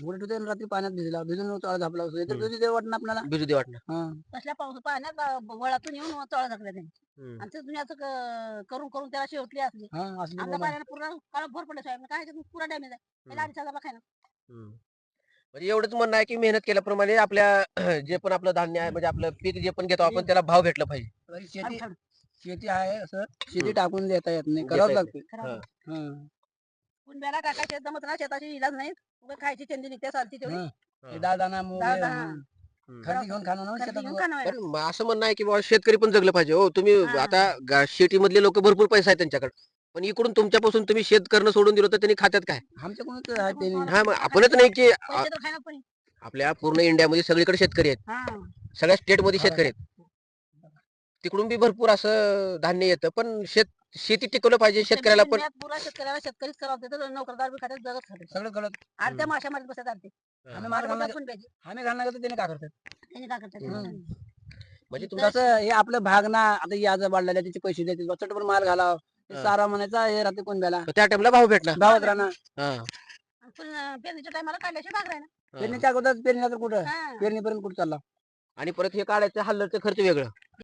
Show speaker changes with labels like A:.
A: उलट होते आणि रात्री पाण्यात भिजून तळा झापला असतो तर भिजू दे वाटणं आपल्याला.
B: भिजू दे वाटणं.
A: हा
C: तसल्या पाऊस पाण्यात वळातून येऊन तळ झाकले त्यांनी आणि ते दुनियाचं करून करून त्याला शेवटली असली
A: हा असली
C: आमच्या
A: बोला.
C: पाण्याने पूर्ण काळ भर पडले साहेब काय ह्याच्यातून पुरा डॅमेज आहे त्याला 2,500 खायला
B: म्हणजे एवढंच म्हणणं आहे की मेहनत केल्याप्रमाणे आपल्या जे पण आपलं धान्य आहे म्हणजे आपलं पीक जे पण घेतो आपण त्याला भाव भेटला पाहिजे.
A: तरी शेती
C: अडथळा.
A: शेती आहे असं शेती टाकून देता येत नाही
B: देता
A: करावंच
B: येत
A: लागते.
C: खराब
B: हा.
C: आहे.
A: हा
C: कुंड्याला टाकायचे जमत ना शेताची इलाज नाही उगा खायची चंदी निघते चालती तेवढी
A: हा. हे डाळ दाणा मूग हे,
C: दाळ-दाणा.
A: हा. खरेदी घेऊन खाणं ना
C: खरेदी
A: शेतात
C: घेऊन
A: उगा.
C: खाणं
B: पण असं म्हणणं आहे की बाबा शेतकरी पण जगलं पाहिजे. हो तुम्ही
C: हा.
B: आता शेतीमधले लोक भरपूर पैसा आहे त्यांच्याकडे, पण इकडून तुमच्यापासून तुम्ही शेत करणं सोडून दिलं तर त्यांनी खात्यात काय?
A: आमच्याकडूनच आहे ते
B: हा मग आपणच नाही की
C: पैसे तर खायला पण
B: आपल्या पूर्ण इंडियामध्ये सगळीकडे शेतकरी आहेत,
C: हा
B: सगळ्या स्टेटमध्ये शेतकरी आहेत. तिकडून बी भरपूर असं धान्य येतं, पण शेती टिकवलं पाहिजे शेतकऱ्याला पण.
C: पुरा शेतकऱ्याला शेतकरीच करावं तर नोकरदार बी खात्यात जगत खात्यात
A: सगळं कळत.
C: आरत्या माशा मारीत बसतात आरते
A: आम्ही मार घालणार
C: पण पाहिजे
A: आम्ही घालणार तर त्याने का करतात.
C: त्याने काय करतात
B: म्हणजे
C: इथं
A: तसं हे आपलं भाग ना आता याज वाढलेल्या त्याचे पैसे द्यायचे चटभर माल घालाव हे
B: हा.
A: सारा म्हणायचा हे राहते कोणब्याला
B: त्या टाइमला भाव भेटणार.
A: भावच राहणार.
B: हा.
C: पण पेरणीच्या टायमाला काढल्याशिवाय भाग राहिना
B: हा.
A: पेरणीच्या अगोदर पेरणीला तर कुठं
C: हा.
A: पेरणीपर्यंत कुठं चालला.
B: आणि परत हे काढायचं हल्लचं खर्च वेगळं.